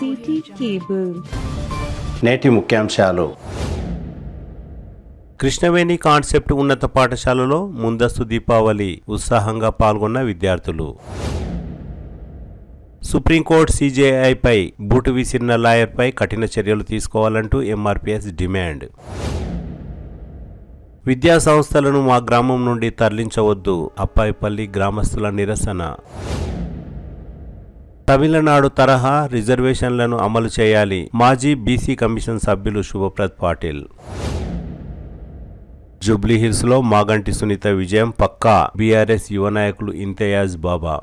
City cable. నేటి ముఖ్యాంశాలు. Krishnaveni concept ఉన్నత పాఠశాలలో ముందస్తు దీపావళి ఉత్సాహంగా పాల్గొన్న విద్యార్థులు. సుప్రీంకోర్టు సీజేఐపై బూటు విసిరిన లాయర్పై కఠిన చర్యలు తీసుకోవాలంటూ ఎంఆర్పీఎస్ డిమాండ్. విద్యా సంస్థలను మా గ్రామం నుండి తరలించవద్దు, అప్పాయిపల్లి గ్రామస్తుల నిరసన. తమిళనాడు తరహా రిజర్వేషన్లను అమలు చేయాలి, మాజీ బీసీ కమిషన్ సభ్యులు శుభప్రద్ పాటిల్. జూబ్లీహిల్స్ లో మాగంటి సునీత విజయం పక్కా, బీఆర్ఎస్ యువ నాయకులు ఇంతియాజ్ బాబా.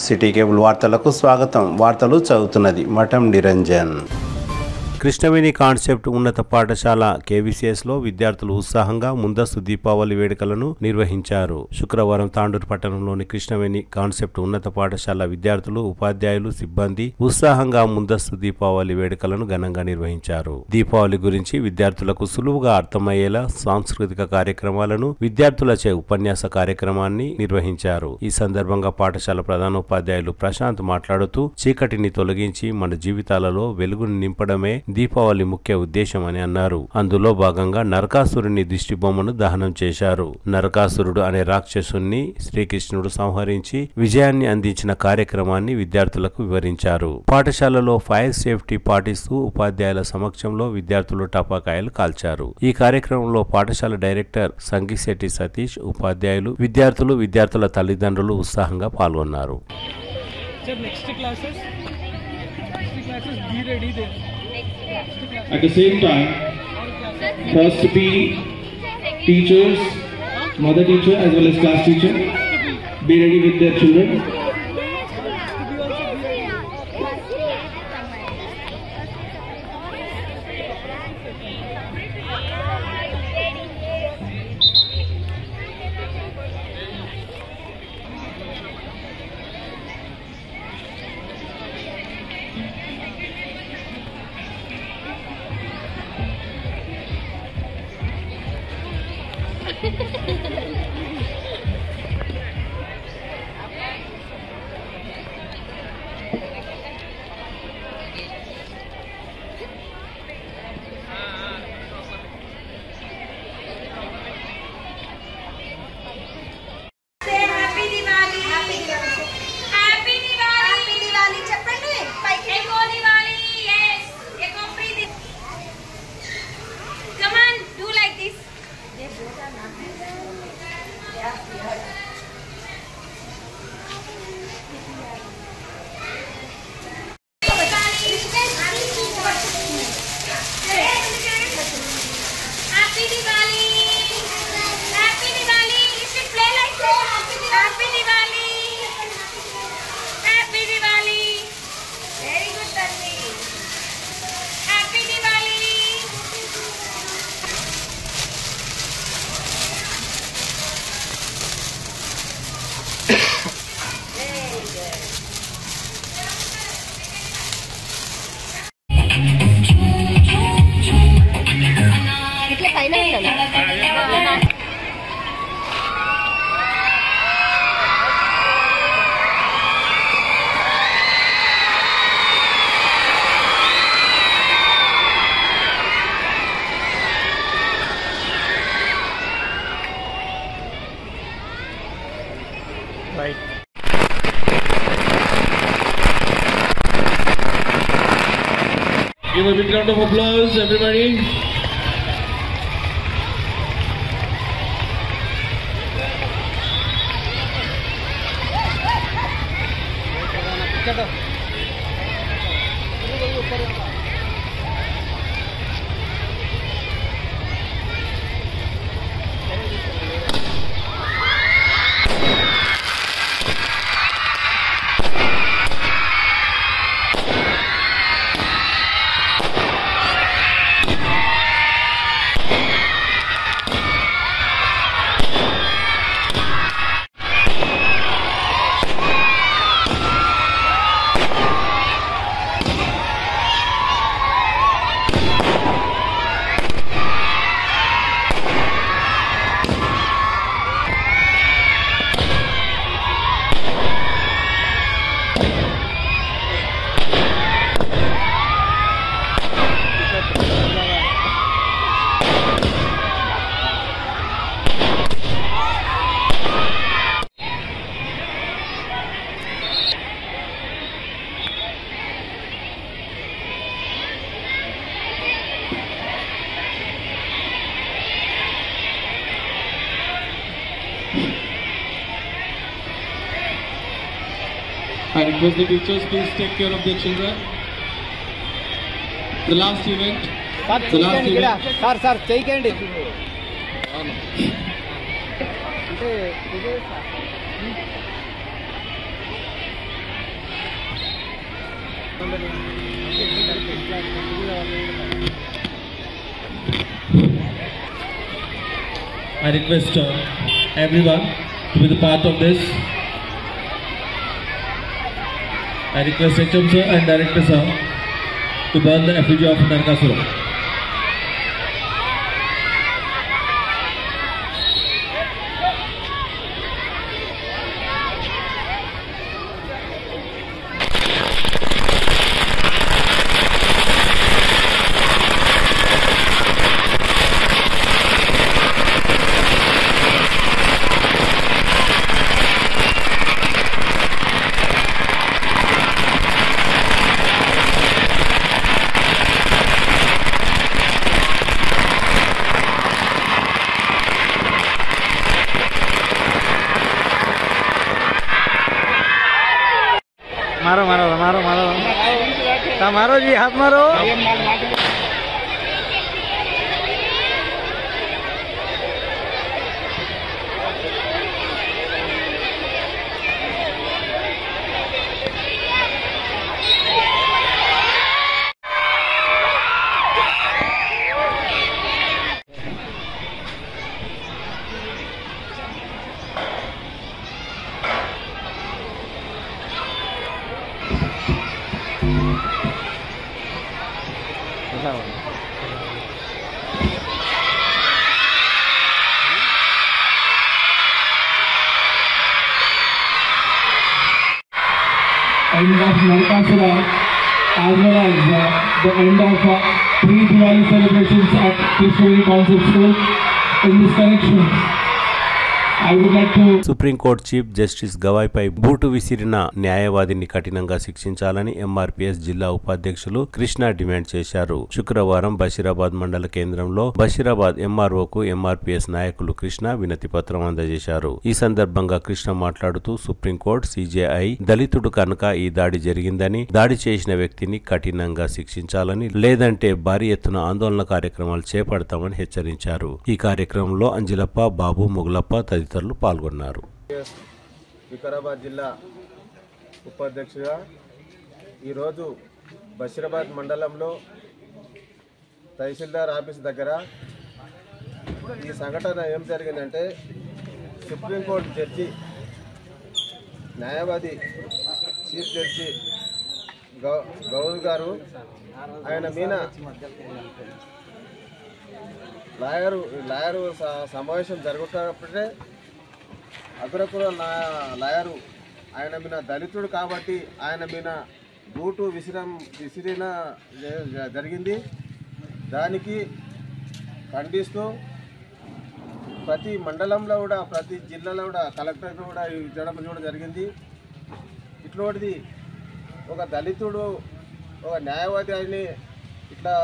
సిటీ కేబుల్ వార్తలకు స్వాగతం. వార్తలు చదువుతున్నది మఠం నిరంజన్. కృష్ణవేణి కాన్సెప్ట్ ఉన్నత పాఠశాల కేవీసీఎస్ లో విద్యార్థులు ఉత్సాహంగా ముందస్తు దీపావళి వేడుకలను నిర్వహించారు. శుక్రవారం తాండూరు పట్టణంలోని కృష్ణవేణి కాన్సెప్ట్ ఉన్నత పాఠశాల విద్యార్థులు, ఉపాధ్యాయులు, సిబ్బంది ఉత్సాహంగా ముందస్తు దీపావళి వేడుకలను ఘనంగా నిర్వహించారు. దీపావళి గురించి విద్యార్థులకు సులువుగా అర్థమయ్యేలా సాంస్కృతిక కార్యక్రమాలను, విద్యార్థులచే ఉపన్యాస కార్యక్రమాన్ని నిర్వహించారు. ఈ సందర్భంగా పాఠశాల ప్రధానోపాధ్యాయులు ప్రశాంత్ మాట్లాడుతూ, చీకటిని తొలగించి మన జీవితాలలో వెలుగును నింపడమే దీపావళి ముఖ్య ఉద్దేశం అని అన్నారు. అందులో భాగంగా నరకాసురుని దిష్టి బొమ్మను దహనం చేశారు. నరకాసురుడు అనే రాక్షసుని శ్రీకృష్ణుడు సంహరించి విజయాన్ని అందించిన కార్యక్రమాన్ని విద్యార్థులకు వివరించారు. పాఠశాలలో ఫైర్ సేఫ్టీ పాటిస్తూ ఉపాధ్యాయుల సమక్షంలో విద్యార్థులు టపాకాయలు కాల్చారు. ఈ కార్యక్రమంలో పాఠశాల డైరెక్టర్ సంగిశెట్టి సతీష్, ఉపాధ్యాయులు, విద్యార్థులు, విద్యార్థుల తల్లిదండ్రులు ఉత్సాహంగా పాల్గొన్నారు. At the same time, first to be teachers, mother teacher as well as class teacher, be ready with their children. Right. Give a big round of applause, everybody. I request the teachers, please take care of their children. The last event. Sir, చేయకండి. I request everyone to be the part of this. I request HM sir and Director sir to burn the effigy of Narakasura. मारो जी, हाथ मारो. End of Narakasura as well as the end of pre-Diwali celebrations at Krishna Concept School. In this connection, I would like to supreme court chief justice గవాయ్పై బూటు విసిరిన న్యాయవాదిని కఠినంగా శిక్షించాలని MRPS జిల్లా ఉపాధ్యక్షులు కృష్ణ డిమాండ్ చేశారు. శుక్రవారం బషీరాబాద్ మండల కేంద్రంలో బషీరాబాద్ ఎంఆర్ఓకు ఎంఆర్పీఎస్ నాయకులు కృష్ణ వినతి పత్రం అందజేశారు. ఈ సందర్భంగా కృష్ణ మాట్లాడుతూ సుప్రీంకోర్టు సిజేఐ దళితుడు కనుక ఈ దాడి జరిగిందని, దాడి చేసిన వ్యక్తిని కఠినంగా శిక్షించాలని, లేదంటే భారీ ఎత్తున ఆందోళన కార్యక్రమాలు చేపడతామని హెచ్చరించారు. ఈ కార్యక్రమంలో అంజిలప్ప, బాబు, ముగులప్ప తదితరులు పాల్గొన్నారు. వికారాబాద్ జిల్లా ఉపాధ్యక్షుడిగా ఈరోజు బషీరాబాద్ మండలంలో తహసీల్దార్ ఆఫీస్ దగ్గర ఈ సంఘటన ఏం జరిగిందంటే, సుప్రీంకోర్టు జడ్జి న్యాయవాది చీఫ్ జడ్జి గౌడ్ గారు ఆయన మీద లాయరు సమావేశం జరుగుతున్నప్పుడే అగ్రకుల లాయరు ఆయన మీద దళితుడు కాబట్టి ఆయన మీద బూటు విసిరిన జరిగింది. దానికి ఖండిస్తూ ప్రతి మండలంలో కూడా, ప్రతి జిల్లాలో కూడా కలెక్టర్ కూడా ఇవ్వడం కూడా జరిగింది. ఇట్లాంటిది ఒక దళితుడు ఒక న్యాయవాది అని ఇట్లా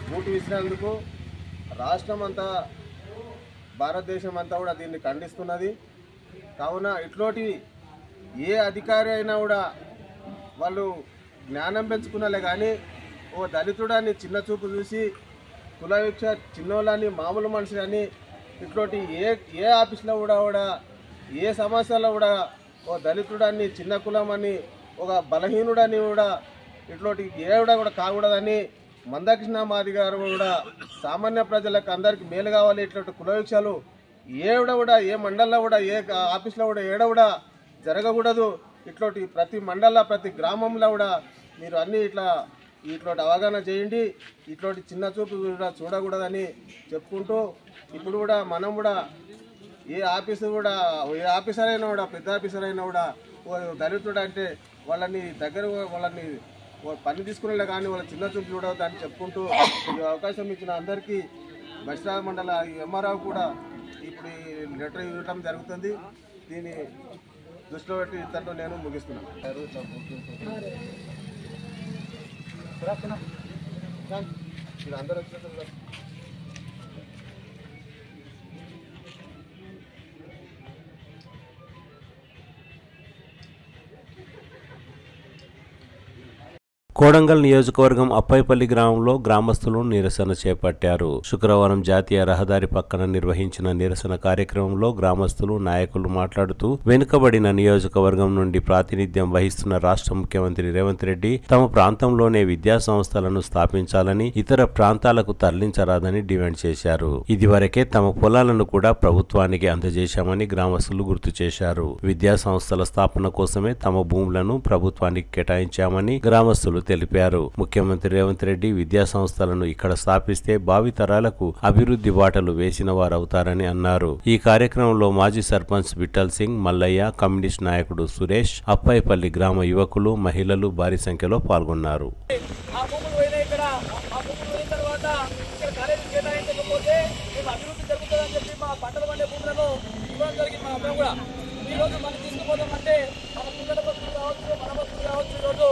బూటు విసిరినందుకు రాష్ట్రం అంతా, భారతదేశం అంతా కూడా దీన్ని ఖండిస్తున్నది. కావున ఇట్లాంటివి ఏ అధికారి అయినా కూడా వాళ్ళు జ్ఞానం పెంచుకున్నలే కానీ ఓ దళితుడాన్ని చిన్న చూపు చూసి కులవిక్ష చిన్నోళ్ళని మామూలు మనిషి అని ఇట్లాంటి ఏ ఆఫీస్లో కూడా ఏ సమస్యలో కూడా ఓ దళితుడాన్ని చిన్న కులం అని, ఒక బలహీనుడని కూడా ఇట్లాంటి కూడా కాకూడదని మందకృష్ణ మాది గారు కూడా సామాన్య ప్రజలకు అందరికీ మేలు కావాలి. ఇట్లాంటి కులవిక్షలు కూడా ఏ మండలంలో కూడా ఏ ఆఫీస్లో కూడా కూడా జరగకూడదు. ఇట్లాంటి ప్రతి మండల, ప్రతి గ్రామంలో కూడా మీరు అన్నీ ఇట్లాంటి అవగాహన చేయండి. ఇట్లాంటి చిన్న చూపు కూడా చూడకూడదని చెప్పుకుంటూ, ఇప్పుడు కూడా మనం కూడా ఏ ఆఫీసర్ అయినా కూడా, పెద్ద ఆఫీసర్ అయినా కూడా దళితుడు అంటే వాళ్ళని పని తీసుకునే కానీ వాళ్ళ చిన్న చూపు చూడవద్దు అని చెప్పుకుంటూ, ఈ అవకాశం ఇచ్చిన అందరికీ బషీరాబాద్ మండల ఎంఆర్ఓ కూడా ఇప్పుడు ఈ లెటర్ ఇవ్వడం జరుగుతుంది. దీన్ని దృష్టిలో పెట్టి ఇంతలో నేను ముగిస్తున్నాను. అందరూ కోడంగల్ నియోజకవర్గం అప్పైపల్లి గ్రామంలో గ్రామస్తులు నిరసన చేపట్టారు. శుక్రవారం జాతీయ రహదారి పక్కన నిర్వహించిన నిరసన కార్యక్రమంలో గ్రామస్తులు నాయకులు మాట్లాడుతూ వెనుకబడిన నియోజకవర్గం నుండి ప్రాతినిధ్యం వహిస్తున్న రాష్ట్ర ముఖ్యమంత్రి రేవంత్ రెడ్డి తమ ప్రాంతంలోనే విద్యా సంస్థలను స్థాపించాలని, ఇతర ప్రాంతాలకు తరలించరాదని డిమాండ్ చేశారు. ఇదివరకే తమ పొలాలను కూడా ప్రభుత్వానికి అందజేశామని గ్రామస్తులు గుర్తు చేశారు. విద్యా సంస్థల స్థాపన కోసమే తమ భూములను ప్రభుత్వానికి కేటాయించామని గ్రామస్తులు తెలిపారు. ముఖ్యమంత్రి రేవంత్ రెడ్డి విద్యా సంస్థలను ఇక్కడ స్థాపిస్తే భావితరాలకు అభివృద్ధి బాటలు వేసిన వారవుతారని అన్నారు. ఈ కార్యక్రమంలో మాజీ సర్పంచ్ విఠల్ సింగ్, మల్లయ్య, కమ్యూనిస్ట్ నాయకుడు సురేష్, అప్పైపల్లి గ్రామ యువకులు, మహిళలు భారీ సంఖ్యలో పాల్గొన్నారు. ఈరోజు మనం తీసుకుపోతామంటే మన పిల్లల బతుకులు కావచ్చు, మన బతుకులు కావచ్చు, ఈరోజు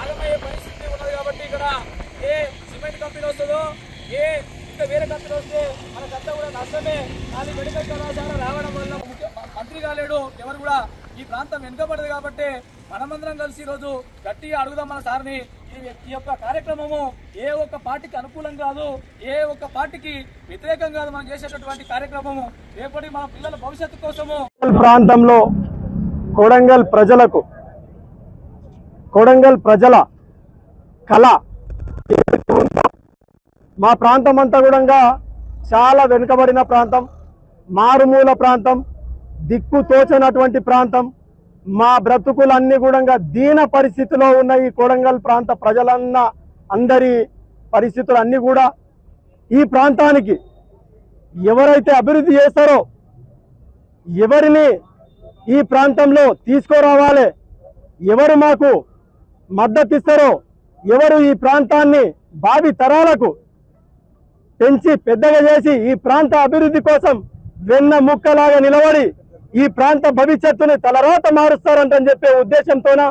ఆగమయ్యే పరిస్థితి ఉన్నది. కాబట్టి ఇక్కడ ఏ సిమెంట్ కంపెనీ వస్తుందో, ఏ ఇంకా వేరే కంపెనీ వస్తే మనకంతా కూడా నష్టమే. కానీ మెడికల్ కళాశాల రావడం వల్ల మంత్రి కాలేడు, ఎవరు కూడా ఈ ప్రాంతం వెనుకబడదు. కాబట్టి మనమందరం కలిసి ఈరోజు గట్టిగా అడుగుదాం మన సార్ని. ఈ యొక్క కార్యక్రమము ఏ ఒక్క పార్టీకి అనుకూలం కాదు, ఏ ఒక్క పార్టీకి వ్యతిరేకం కాదు. మనం చేసేటటువంటి కార్యక్రమము రేపటి మన పిల్లల భవిష్యత్తు కోసము. ప్రాంతంలో కోడంగల్ ప్రజల కళ మా ప్రాంతం అంతా కూడా చాలా వెనుకబడిన ప్రాంతం, మారుమూల ప్రాంతం, దిక్కు తోచనటువంటి ప్రాంతం. మా బ్రతుకులన్నీ కూడా దీన పరిస్థితిలో ఉన్న ఈ కోడంగల్ ప్రాంత అందరి పరిస్థితులు అన్నీ కూడా ఈ ప్రాంతానికి ఎవరైతే అభివృద్ధి చేస్తారో, ఎవరిని ఈ ప్రాంతంలో తీసుకురావాలి, ఎవరు మాకు మద్దతు ఇస్తారో, ఎవరు ఈ ప్రాంతాన్ని భావి తరాలకు పెంచి పెద్దగా చేసి ఈ ప్రాంత అభివృద్ధి కోసం వెన్న ముక్కలాగా నిలబడి ఈ ప్రాంత భవిష్యత్తుని తలరాత మారుస్తారంటని చెప్పే ఉద్దేశంతోన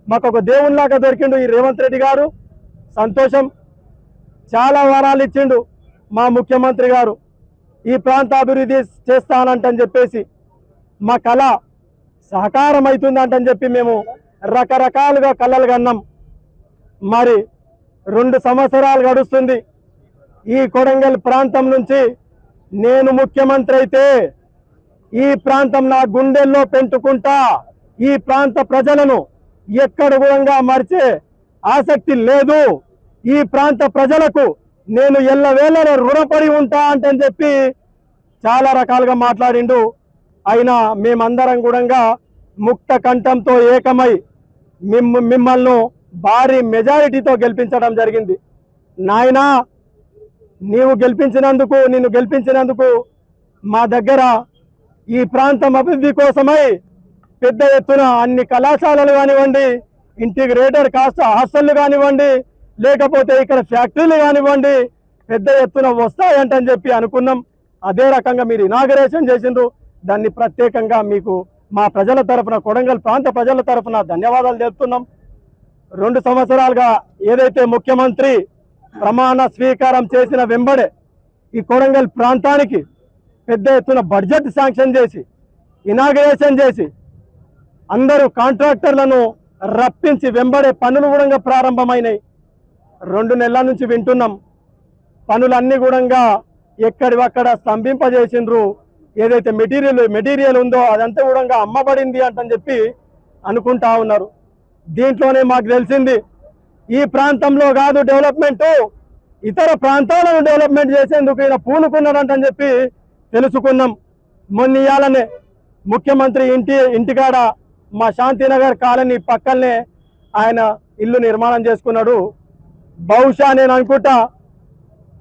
మాకు ఒక దేవునిలాగా దొరికిండు ఈ రేవంత్ రెడ్డి గారు. సంతోషం. చాలా వరాలు ఇచ్చిండు మా ముఖ్యమంత్రి గారు, ఈ ప్రాంత అభివృద్ధి చేస్తానంటని చెప్పేసి మా కళ సహకారం అవుతుందంటని చెప్పి మేము రకరకాలుగా కళలు కన్నాం. మరి 2 సంవత్సరాలు గడుస్తుంది. ఈ కొడంగల్ ప్రాంతం నుంచి నేను ముఖ్యమంత్రి అయితే ఈ ప్రాంతం నా గుండెల్లో పెంటుకుంటా. ఈ ప్రాంత ప్రజలను ఎక్కడ కూడా మర్చే ఆసక్తి లేదు. ఈ ప్రాంత ప్రజలకు నేను ఎల్లవేళలా రుణపడి ఉంటా అంటని చెప్పి చాలా రకాలుగా మాట్లాడిండు. అయినా మేమందరం కూడా ముక్త కంఠంతో ఏకమై మిమ్మల్ని భారీ మెజారిటీతో గెలిపించడం జరిగింది. నాయనా, నిన్ను గెలిపించినందుకు మా దగ్గర ఈ ప్రాంతం అభివృద్ధి కోసమై పెద్ద ఎత్తున అన్ని కళాశాలలు కానివ్వండి, ఇంటిగ్రేటెడ్ కాస్ట్ హాస్టళ్లు కానివ్వండి, లేకపోతే ఇక్కడ ఫ్యాక్టరీలు కానివ్వండి పెద్ద ఎత్తున వస్తాయంటని చెప్పి అనుకున్నాం. అదే రకంగా మీరు ఇనాగరేషన్ చేసిండ్రు. దాన్ని ప్రత్యేకంగా మీకు మా ప్రజల తరఫున, కొడంగల్ ప్రాంత ప్రజల తరఫున ధన్యవాదాలు తెలుపుతున్నాం. 2 సంవత్సరాలుగా ఏదైతే ముఖ్యమంత్రి ప్రమాణ స్వీకారం చేసిన వెంబడే ఈ కొడంగల్ ప్రాంతానికి పెద్ద ఎత్తున బడ్జెట్ శాంక్షన్ చేసి, ఇనాగరేషన్ చేసి, అందరూ కాంట్రాక్టర్లను రప్పించి వెంబడే పనులు కూడా ప్రారంభమైనాయి. 2 నెలల నుంచి వింటున్నాం. పనులన్నీ కూడా ఎక్కడివక్కడ స్తంభింపజేసిండ్రు. ఏదైతే మెటీరియల్ ఉందో అదంతా కూడా అమ్మబడింది అంటని చెప్పి అనుకుంటా ఉన్నారు. దీంట్లోనే మాకు తెలిసింది ఈ ప్రాంతంలో కాదు డెవలప్మెంట్, ఇతర ప్రాంతాలను డెవలప్మెంట్ చేసేందుకు ఈయన పూనుకున్నాడంటని చెప్పి తెలుసుకున్నాం. మొన్న ఇయాలనే ముఖ్యమంత్రి ఇంటికాడ మా శాంతినగర్ కాలనీ పక్కనే ఆయన ఇల్లు నిర్మాణం చేసుకున్నాడు. బహుశా నేను అనుకుంటా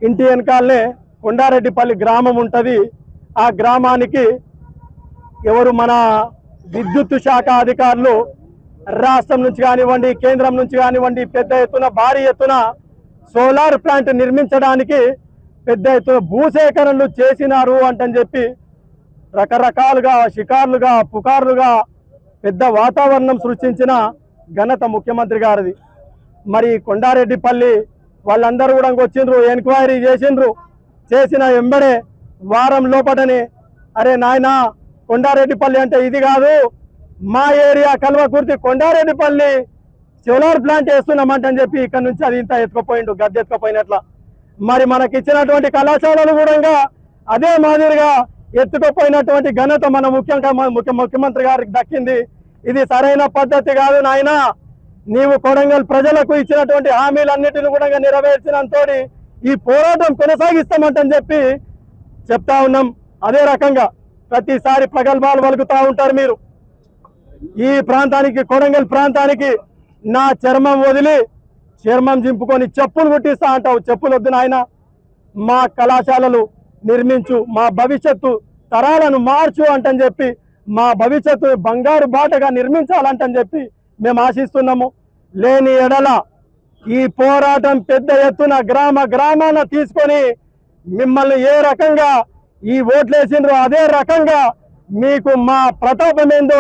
ఇంటి వెనకాలనే కొండారెడ్డిపల్లి గ్రామం ఉంటుంది. ఆ గ్రామానికి ఎవరు మన విద్యుత్ శాఖ అధికారులు రాష్ట్రం నుంచి కానివ్వండి, కేంద్రం నుంచి కానివ్వండి పెద్ద ఎత్తున భారీ ఎత్తున సోలార్ ప్లాంట్ నిర్మించడానికి పెద్ద ఎత్తున భూసేకరణలు చేసినారు అంటని చెప్పి రకరకాలుగా షికార్లుగా పుకార్లుగా పెద్ద వాతావరణం సృష్టించిన ఘనత ముఖ్యమంత్రి గారిది. మరి కొండారెడ్డిపల్లి వాళ్ళందరూ కూడా వచ్చిండ్రు, ఎంక్వైరీ చేసిన వెంబడే వారం లోపటనే అరే నాయనా కొండారెడ్డిపల్లి అంటే ఇది కాదు, మా area Kalwakurthy Kondareddypalli solar plant వేస్తున్నామంటని చెప్పి ఇక్కడ నుంచి అది ఇంత ఎత్తుకుపోయిండు, గద్దె ఎత్తుకుపోయినట్ల. మరి మనకి ఇచ్చినటువంటి కళాశాలలు కూడా అదే మాదిరిగా ఎత్తుకుపోయినటువంటి ఘనత మన ముఖ్యమంత్రి గారికి దక్కింది. ఇది సరైన పద్ధతి కాదు నాయన. నీవు కొడంగల్ ప్రజలకు ఇచ్చినటువంటి హామీలన్నిటిని కూడా నెరవేర్చినంతో ఈ పోరాటం కొనసాగిస్తామంటని చెప్పి చెప్తా ఉన్నాం. అదే రకంగా ప్రతిసారి ప్రగల్భాలు పలుకుతూ ఉంటారు మీరు. ఈ ప్రాంతానికి, కొడంగల్ ప్రాంతానికి నా చర్మం వదిలి చర్మం చింపుకొని చెప్పులు కుట్టిస్తా అంటావు. చెప్పులు వద్దు నాయన, మా కళాశాలలు నిర్మించు, మా భవిష్యత్తు తరాలను మార్చు అంటని చెప్పి, మా భవిష్యత్తు బంగారు బాటగా నిర్మించాలంటని చెప్పి మేము ఆశిస్తున్నాము. లేని ఎడల ఈ పోరాటం పెద్ద ఎత్తున గ్రామాన తీసుకొని మిమ్మల్ని ఏ రకంగా ఈ ఓట్లేసిండ్రో అదే రకంగా మీకు మా ప్రతాపం ఏందో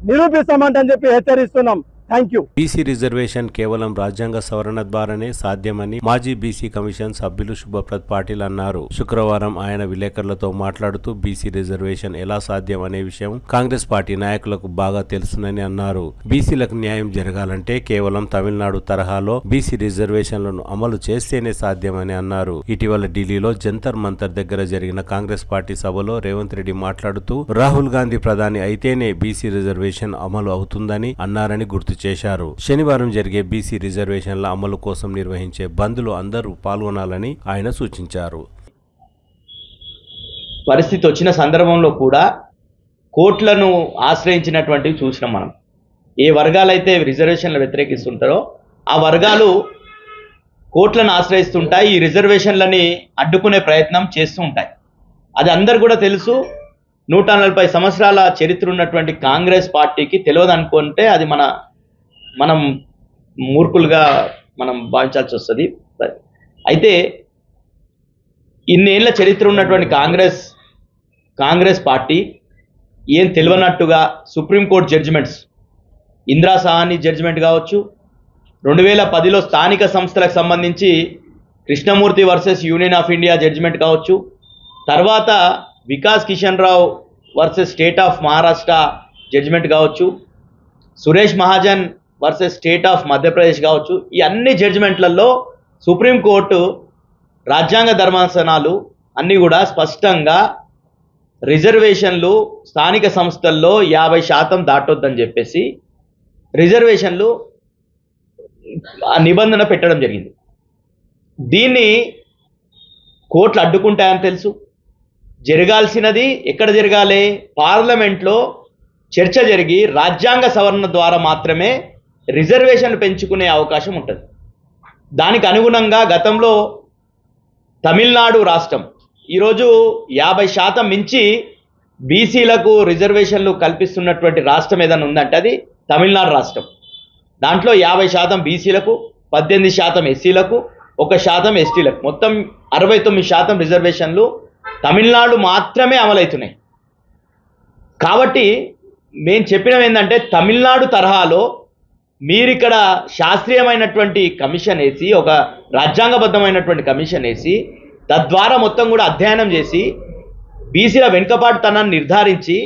నిరూపిస్తామంటని చెప్పి హెచ్చరిస్తున్నాం. Thank you. బీసీ రిజర్వేషన్ కేవలం రాజ్యాంగ సవరణ ద్వారానే సాధ్యమని మాజీ బీసీ కమిషన్ సభ్యులు శుభప్రద్ పాటిల్ అన్నారు. శుక్రవారం ఆయన విలేకరులతో మాట్లాడుతూ బీసీ రిజర్వేషన్ ఎలా సాధ్యం అనే విషయం కాంగ్రెస్ పార్టీ నాయకులకు బాగా తెలుసునని అన్నారు. బీసీలకు న్యాయం జరగాలంటే కేవలం తమిళనాడు తరహాలో బీసీ రిజర్వేషన్లను అమలు చేస్తేనే సాధ్యమని అన్నారు. ఇటీవల ఢిల్లీలో జంతర్ మంతర్ దగ్గర జరిగిన కాంగ్రెస్ పార్టీ సభలో రేవంత్ రెడ్డి మాట్లాడుతూ రాహుల్ గాంధీ ప్రధాని అయితేనే బీసీ రిజర్వేషన్ అమలు అవుతుందని అన్నారని గుర్తు చేశారు. శనివారం జరిగే బీసీ రిజర్వేషన్ల అమలు కోసం నిర్వహించే బంద్లో అందరూ పాల్గొనాలని ఆయన సూచించారు. పరిస్థితి వచ్చిన సందర్భంలో కూడా కోర్టులను ఆశ్రయించినటువంటివి చూసినాం మనం. ఏ వర్గాలైతే రిజర్వేషన్లు వ్యతిరేకిస్తుంటారో ఆ వర్గాలు కోర్టులను ఆశ్రయిస్తుంటాయి, ఈ రిజర్వేషన్లని అడ్డుకునే ప్రయత్నం చేస్తూ ఉంటాయి. అది అందరు కూడా తెలుసు. 140 సంవత్సరాల చరిత్ర ఉన్నటువంటి కాంగ్రెస్ పార్టీకి తెలియదు అనుకుంటే అది మనం మూర్ఖులుగా మనం భావించాల్సి వస్తుంది. అయితే ఇన్నేళ్ల చరిత్ర ఉన్నటువంటి కాంగ్రెస్ పార్టీ ఏం తెలియనట్టుగా supreme court judgments, Indira Sawhney judgment కావచ్చు, 2010లో స్థానిక సంస్థలకు సంబంధించి Krishnamurthy versus union of India judgment కావచ్చు, తర్వాత Vikas Kishan Rao versus state of Maharashtra judgment కావచ్చు, Suresh Mahajan versus state of Madhya Pradesh కావచ్చు, ఈ అన్ని జడ్జిమెంట్లలో సుప్రీంకోర్టు రాజ్యాంగ ధర్మాసనాలు అన్నీ కూడా స్పష్టంగా రిజర్వేషన్లు స్థానిక సంస్థల్లో 50% దాటొద్దని చెప్పేసి రిజర్వేషన్లు నిబంధన పెట్టడం జరిగింది. దీన్ని కోర్టులు అడ్డుకుంటాయని తెలుసు. జరగాల్సినది ఎక్కడ జరగాలి? పార్లమెంట్లో చర్చ జరిగి రాజ్యాంగ సవరణ ద్వారా మాత్రమే రిజర్వేషన్లు పెంచుకునే అవకాశం ఉంటుంది. దానికి అనుగుణంగా గతంలో తమిళనాడు రాష్ట్రం ఈరోజు 50% మించి బీసీలకు రిజర్వేషన్లు కల్పిస్తున్నటువంటి రాష్ట్రం ఏదైనా ఉందంటే అది తమిళనాడు రాష్ట్రం. దాంట్లో 50% బీసీలకు, 18% ఎస్సీలకు, 1% ఎస్టీలకు, మొత్తం 69% రిజర్వేషన్లు తమిళనాడు మాత్రమే అమలవుతున్నాయి. కాబట్టి మేము చెప్పినవి ఏంటంటే తమిళనాడు తరహాలో మీరు ఇక్కడ శాస్త్రీయమైనటువంటి కమిషన్ వేసి, ఒక రాజ్యాంగబద్ధమైనటువంటి కమిషన్ వేసి, తద్వారా మొత్తం కూడా అధ్యయనం చేసి బీసీల వెనుకబాటుతనాన్ని నిర్ధారించి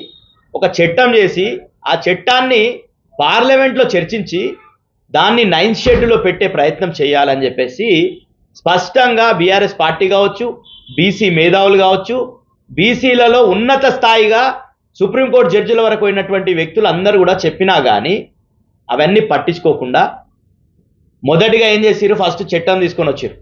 ఒక చట్టం చేసి ఆ చట్టాన్ని పార్లమెంట్లో చర్చించి దాన్ని 9th షెడ్యూల్లో పెట్టే ప్రయత్నం చేయాలని చెప్పేసి స్పష్టంగా బీఆర్ఎస్ పార్టీ కావచ్చు, బీసీ మేధావులు కావచ్చు, బీసీలలో ఉన్నత స్థాయిగా సుప్రీంకోర్టు జడ్జిల వరకు అయినటువంటి వ్యక్తులు అందరూ కూడా చెప్పినా కానీ అవన్నీ పట్టించుకోకుండా మొదటిగా ఏం చేసిరు? ఫస్ట్ చట్టం తీసుకొని వచ్చారు.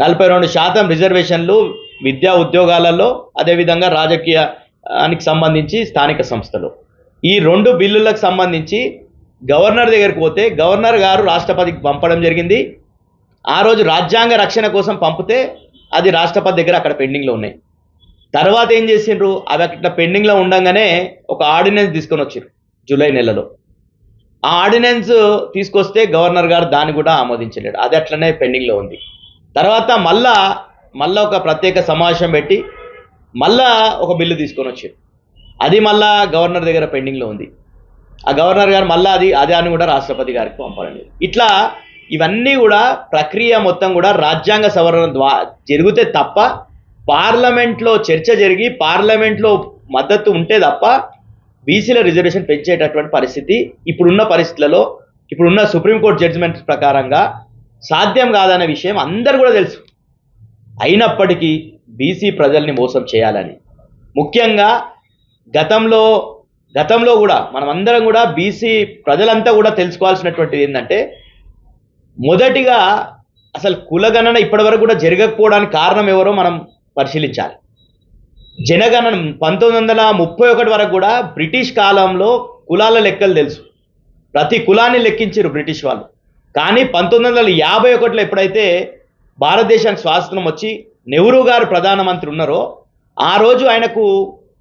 42% రిజర్వేషన్లు విద్యా ఉద్యోగాలలో, అదేవిధంగా రాజకీయానికి సంబంధించి స్థానిక సంస్థలు. ఈ 2 బిల్లులకు సంబంధించి గవర్నర్ దగ్గరికి పోతే గవర్నర్ గారు రాష్ట్రపతికి పంపడం జరిగింది. ఆ రోజు రాజ్యాంగ రక్షణ కోసం పంపితే అది రాష్ట్రపతి దగ్గర అక్కడ పెండింగ్లో ఉన్నాయి. తర్వాత ఏం చేసిండ్రు? అవి అక్కడ పెండింగ్లో ఉండగానే ఒక ఆర్డినెన్స్ తీసుకొని వచ్చారు జూలై నెలలో. ఆ ఆర్డినెన్స్ తీసుకొస్తే గవర్నర్ గారు దాన్ని కూడా ఆమోదించలేడు, అది అట్లనే పెండింగ్లో ఉంది. తర్వాత మళ్ళా ఒక ప్రత్యేక సమావేశం పెట్టి మళ్ళా ఒక బిల్లు తీసుకొని వచ్చారు, అది మళ్ళా గవర్నర్ దగ్గర పెండింగ్లో ఉంది. ఆ గవర్నర్ గారు మళ్ళీ అది అని కూడా రాష్ట్రపతి గారికి పంపాలండి. ఇట్లా ఇవన్నీ కూడా ప్రక్రియ మొత్తం కూడా రాజ్యాంగ సవరణ ద్వారా జరిగితే తప్ప, పార్లమెంట్లో చర్చ జరిగి పార్లమెంట్లో మద్దతు ఉంటే తప్ప బీసీల రిజర్వేషన్ పెంచేటటువంటి పరిస్థితి ఇప్పుడున్న పరిస్థితులలో ఇప్పుడున్న సుప్రీంకోర్టు జడ్జిమెంట్ ప్రకారంగా సాధ్యం కాదనే విషయం అందరు కూడా తెలుసు. అయినప్పటికీ బీసీ ప్రజల్ని మోసం చేయాలని, ముఖ్యంగా గతంలో కూడా మనం అందరం కూడా బీసీ ప్రజలంతా కూడా తెలుసుకోవాల్సినటువంటిది ఏంటంటే, మొదటిగా అసలు కులగణన ఇప్పటివరకు కూడా జరగకపోవడానికి కారణం ఎవరో మనం పరిశీలించాలి. జనగణన 1931 వరకు కూడా బ్రిటిష్ కాలంలో కులాల లెక్కలు తెలుసు, ప్రతి కులాన్ని లెక్కించారు బ్రిటిష్ వాళ్ళు. కానీ 1951లో ఎప్పుడైతే భారతదేశానికి స్వాతంత్రం వచ్చి నెహ్రూ గారు ప్రధానమంత్రి ఉన్నారో ఆ రోజు ఆయనకు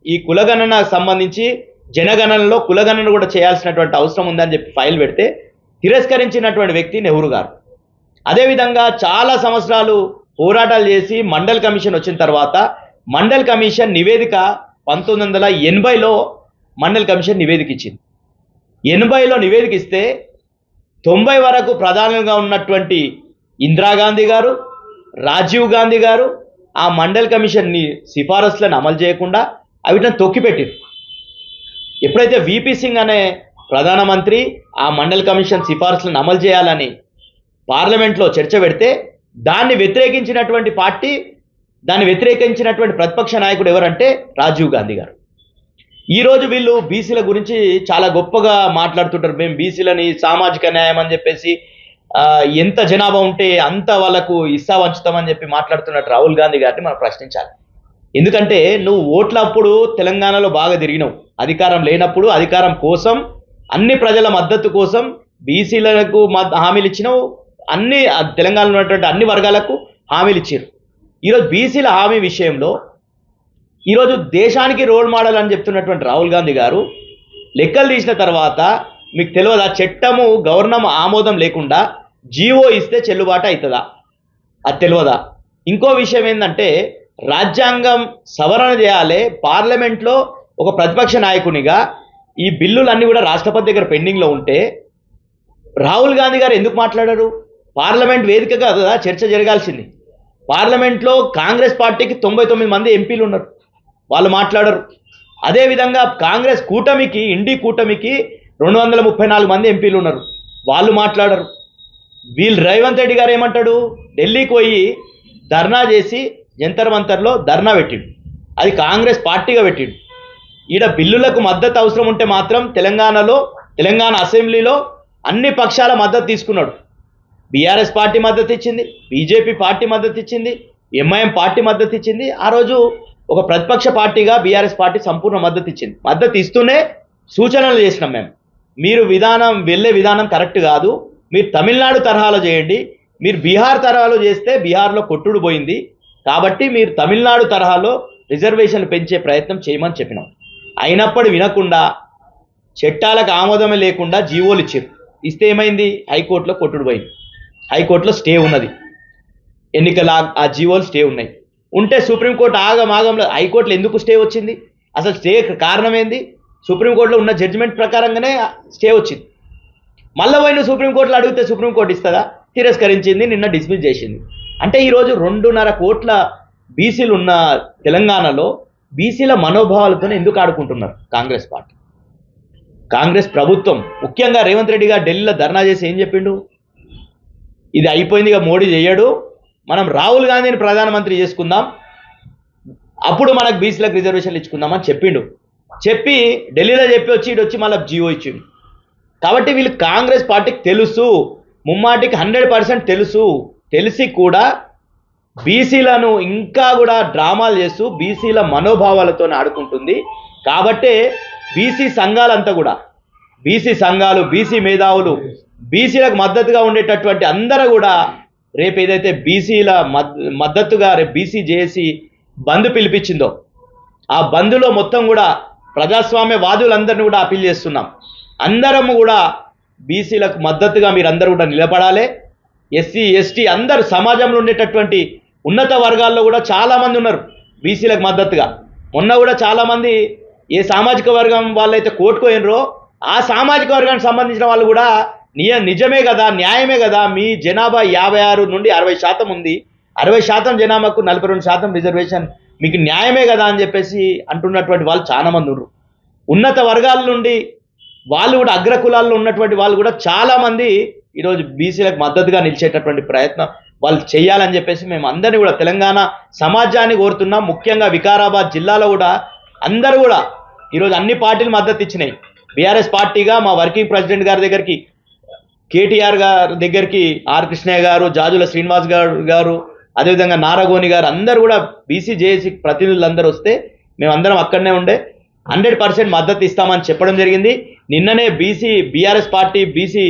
ఈ కులగణనకు సంబంధించి జనగణనలో కులగణన కూడా చేయాల్సినటువంటి అవసరం ఉందని చెప్పి ఫైల్ పెడితే తిరస్కరించినటువంటి వ్యక్తి నెహ్రూ గారు. అదేవిధంగా చాలా సంవత్సరాలు పోరాటాలు చేసి మండల్ కమిషన్ వచ్చిన తర్వాత మండల్ కమిషన్ నివేదిక 1980లో మండల్ కమిషన్ నివేదిక ఇచ్చింది. 80లో నివేదిక ఇస్తే 90 వరకు ప్రధానంగా ఉన్నటువంటి ఇందిరాగాంధీ గారు, రాజీవ్ గాంధీ గారు ఆ మండల్ కమిషన్ని సిఫారసులను అమలు చేయకుండా అవిటిని తొక్కిపెట్టారు. ఎప్పుడైతే విపి సింగ్ అనే ప్రధానమంత్రి ఆ మండల్ కమిషన్ సిఫారసులను అమలు చేయాలని పార్లమెంట్లో చర్చ పెడితే దాన్ని వ్యతిరేకించినటువంటి ప్రతిపక్ష నాయకుడు ఎవరంటే రాజీవ్ గాంధీ గారు. ఈరోజు వీళ్ళు బీసీల గురించి చాలా గొప్పగా మాట్లాడుతుంటారు. మేము బీసీలని సామాజిక న్యాయం అని చెప్పేసి ఎంత జనాభా ఉంటే అంత వాళ్ళకు ఇస్సా వంచుతామని చెప్పి మాట్లాడుతున్నట్టు రాహుల్ గాంధీ గారిని మనం ప్రశ్నించాలి. ఎందుకంటే నువ్వు ఓట్లప్పుడు తెలంగాణలో బాగా తిరిగినావు, అధికారం లేనప్పుడు అధికారం కోసం అన్ని ప్రజల మద్దతు కోసం బీసీలకు హామీలు ఇచ్చినావు, అన్ని తెలంగాణలో ఉన్నటువంటి అన్ని వర్గాలకు హామీలు ఇచ్చారు. ఈరోజు బీసీల హామీ విషయంలో ఈరోజు దేశానికి రోల్ మోడల్ అని చెప్తున్నటువంటి రాహుల్ గాంధీ గారు లెక్కలు తీసిన తర్వాత మీకు తెలియదా, చట్టము గవర్నర్ ఆమోదం లేకుండా జీవో ఇస్తే చెల్లుబాటు అవుతుందా? అది తెలియదా? ఇంకో విషయం ఏంటంటే రాజ్యాంగం సవరణ చేయాలి, పార్లమెంట్లో ఒక ప్రతిపక్ష నాయకునిగా ఈ బిల్లులన్నీ కూడా రాష్ట్రపతి దగ్గర పెండింగ్లో ఉంటే రాహుల్ గాంధీ గారు ఎందుకు మాట్లాడారు? పార్లమెంట్ వేదికగా కదా చర్చ జరగాల్సింది. పార్లమెంట్లో కాంగ్రెస్ పార్టీకి 99 మంది ఎంపీలు ఉన్నారు, వాళ్ళు మాట్లాడరు. అదేవిధంగా కాంగ్రెస్ కూటమికి ఇండి కూటమికి 234 మంది ఎంపీలు ఉన్నారు, వాళ్ళు మాట్లాడరు. వీళ్ళు రేవంత్ రెడ్డి గారు ఏమంటాడు, ఢిల్లీకి పోయి ధర్నా చేసి జంతర్ మంతర్లో ధర్నా పెట్టిండు, అది కాంగ్రెస్ పార్టీగా పెట్టిండు. ఈడ బిల్లులకు మద్దతు అవసరం ఉంటే మాత్రం తెలంగాణ అసెంబ్లీలో అన్ని పక్షాల మద్దతు తీసుకున్నాడు. బీఆర్ఎస్ పార్టీ మద్దతు ఇచ్చింది, బీజేపీ పార్టీ మద్దతు ఇచ్చింది, ఎంఐఎం పార్టీ మద్దతు ఇచ్చింది. ఆ రోజు ఒక ప్రతిపక్ష పార్టీగా బీఆర్ఎస్ పార్టీ సంపూర్ణ మద్దతు ఇచ్చింది. మద్దతు ఇస్తూనే సూచనలు చేసినాం మేము, మీరు వెళ్ళే విధానం కరెక్ట్ కాదు, మీరు తమిళనాడు తరహాలో చేయండి, మీరు బీహార్ తరహాలో చేస్తే బీహార్లో కొట్టుడు పోయింది, కాబట్టి మీరు తమిళనాడు తరహాలో రిజర్వేషన్లు పెంచే ప్రయత్నం చేయమని చెప్పినాం. అయినప్పుడు వినకుండా చట్టాలకు ఆమోదమే లేకుండా జీవోలు ఇచ్చారు. ఇస్తే ఏమైంది, హైకోర్టులో కొట్టుడు పోయింది. హైకోర్టులో స్టే ఉన్నది, ఎన్నికల ఆ జీవోలు స్టే ఉన్నాయి. ఉంటే సుప్రీంకోర్టు ఆగమాగంలో హైకోర్టులో ఎందుకు స్టే వచ్చింది, అసలు స్టే కారణం ఏంది? సుప్రీంకోర్టులో ఉన్న జడ్జిమెంట్ ప్రకారంగానే స్టే వచ్చింది. మళ్ళీ పోయిన సుప్రీంకోర్టులో అడిగితే సుప్రీంకోర్టు ఇస్తుందా? తిరస్కరించింది, నిన్న డిస్మిస్ చేసింది. అంటే ఈరోజు 2.5 కోట్ల బీసీలు ఉన్న తెలంగాణలో బీసీల మనోభావాలతో ఎందుకు ఆడుకుంటున్నారు కాంగ్రెస్ పార్టీ, కాంగ్రెస్ ప్రభుత్వం? ముఖ్యంగా రేవంత్ రెడ్డి గారు ఢిల్లీలో ధర్నా చేసి ఏం చెప్పిండు, ఇది అయిపోయింది, ఇక మోడీ చేయడు, మనం రాహుల్ గాంధీని ప్రధానమంత్రి చేసుకుందాం, అప్పుడు మనకు బీసీలకు రిజర్వేషన్లు ఇచ్చుకుందామని చెప్పిండు. చెప్పి ఢిల్లీలో చెప్పి వచ్చి మళ్ళీ జీవో ఇచ్చిండు. కాబట్టి వీళ్ళు కాంగ్రెస్ పార్టీకి తెలుసు, ముమ్మాటికి 100% తెలుసు, తెలిసి కూడా బీసీలను ఇంకా కూడా డ్రామాలు చేస్తూ బీసీల మనోభావాలతో ఆడుకుంటుంది. కాబట్టే బీసీ సంఘాలంతా కూడా, బీసీ సంఘాలు, బీసీ మేధావులు, బీసీలకు మద్దతుగా ఉండేటటువంటి అందరూ కూడా రేపు ఏదైతే బీసీల మద్దతుగా రేపు బీసీ జేఏసీ బంద్ పిలిపించిందో ఆ బంద్లో మొత్తం కూడా ప్రజాస్వామ్య వాదులందరినీ కూడా అప్పీల్ చేస్తున్నాం. అందరము కూడా బీసీలకు మద్దతుగా మీరందరూ కూడా నిలబడాలి. ఎస్సీ ఎస్టీ అందరు సమాజంలో ఉండేటటువంటి ఉన్నత వర్గాల్లో కూడా చాలామంది ఉన్నారు బీసీలకు మద్దతుగా. మొన్న కూడా చాలామంది ఏ సామాజిక వర్గం వాళ్ళైతే కోర్టుకోయినరో ఆ సామాజిక వర్గానికి సంబంధించిన వాళ్ళు కూడా నిజమే కదా, న్యాయమే కదా, మీ జనాభా 56 నుండి 60% ఉంది, 60% జనాభాకు 42% రిజర్వేషన్, మీకు న్యాయమే కదా అని చెప్పేసి అంటున్నటువంటి వాళ్ళు చాలామంది ఉన్నారు. ఉన్నత వర్గాల నుండి వాళ్ళు కూడా అగ్రకులాల్లో ఉన్నటువంటి వాళ్ళు కూడా చాలామంది ఈరోజు బీసీలకు మద్దతుగా నిలిచేటటువంటి ప్రయత్నం వాళ్ళు చేయాలని చెప్పేసి మేము అందరినీ కూడా తెలంగాణ సమాజాన్ని కోరుతున్నాం. ముఖ్యంగా వికారాబాద్ జిల్లాలో కూడా అందరూ కూడా ఈరోజు అన్ని పార్టీలు మద్దతు ఇచ్చినాయి. బీఆర్ఎస్ పార్టీగా మా వర్కింగ్ ప్రెసిడెంట్ గారి దగ్గరికి, కేటీఆర్ గారి దగ్గరికి, ఆర్ కృష్ణయ్య గారు, జాజుల శ్రీనివాస్ గారు, అదేవిధంగా నారగోని గారు అందరూ కూడా బీసీ జేఏసీ ప్రతినిధులు అందరూ వస్తే మేమందరం అక్కడనే ఉండే 100% మద్దతు ఇస్తామని చెప్పడం జరిగింది. నిన్ననే బీఆర్ఎస్ పార్టీ బీసీ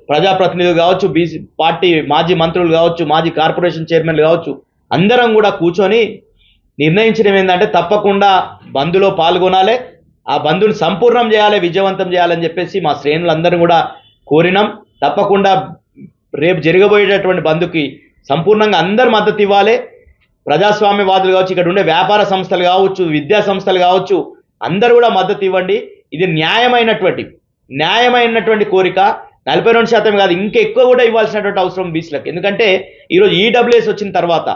ప్రజాప్రతినిధులు కావచ్చు, బీసీ పార్టీ మాజీ మంత్రులు కావచ్చు, మాజీ కార్పొరేషన్ చైర్మన్లు కావచ్చు, అందరం కూడా కూర్చొని నిర్ణయించడం ఏంటంటే తప్పకుండా బంద్లో పాల్గొనాలి, ఆ బంద్ను సంపూర్ణం చేయాలి, విజయవంతం చేయాలని చెప్పేసి మా శ్రేణులందరూ కూడా కోరినాం. తప్పకుండా రేపు జరగబోయేటటువంటి బంద్కి సంపూర్ణంగా అందరు మద్దతు ఇవ్వాలి. ప్రజాస్వామ్యవాదులు కావచ్చు, ఇక్కడ ఉండే వ్యాపార సంస్థలు కావచ్చు, విద్యా సంస్థలు కావచ్చు, అందరూ కూడా మద్దతు ఇవ్వండి. ఇది న్యాయమైనటువంటి కోరిక. 42% కాదు, ఇంకా ఎక్కువ కూడా ఇవ్వాల్సినటువంటి అవసరం బీసీలకు. ఎందుకంటే ఈరోజు ఈడబ్ల్యూఎస్ వచ్చిన తర్వాత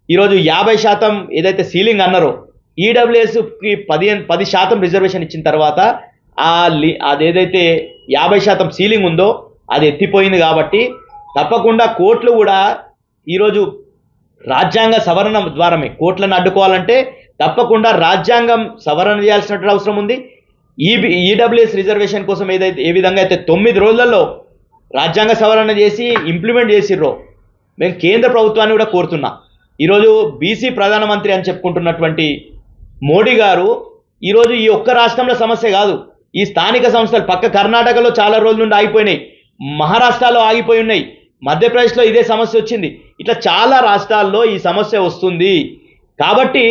ఈరోజు 50% ఏదైతే సీలింగ్ అన్నారో ఈడబ్ల్యూఎస్కి 10% రిజర్వేషన్ ఇచ్చిన తర్వాత అదేదైతే 50% సీలింగ్ ఉందో అది ఎత్తిపోయింది. కాబట్టి తప్పకుండా కోర్టులు కూడా ఈరోజు రాజ్యాంగ సవరణ ద్వారమే కోర్టులను అడ్డుకోవాలంటే తప్పకుండా రాజ్యాంగం సవరణ చేయాల్సినటువంటి అవసరం ఉంది. ఈడబ్ల్యూఎస్ రిజర్వేషన్ కోసం ఏ విధంగా అయితే 9 రోజులలో రాజ్యాంగ సవరణ చేసి ఇంప్లిమెంట్ చేసిర్రో మేము కేంద్ర ప్రభుత్వాన్ని కూడా కోరుతున్నా. ఈరోజు బీసీ ప్రధానమంత్రి అని చెప్పుకుంటున్నటువంటి మోడీ గారు ఈరోజు ఈ ఒక్క రాష్ట్రంలో సమస్య కాదు, ఈ స్థానిక సంస్థలు పక్క కర్ణాటకలో చాలా రోజుల నుండి ఆగిపోయినాయి, మహారాష్ట్రలో ఆగిపోయి ఉన్నాయి, మధ్యప్రదేశ్లో ఇదే సమస్య వచ్చింది, ఇట్లా చాలా రాష్ట్రాల్లో ఈ సమస్య వస్తుంది. కాబట్టి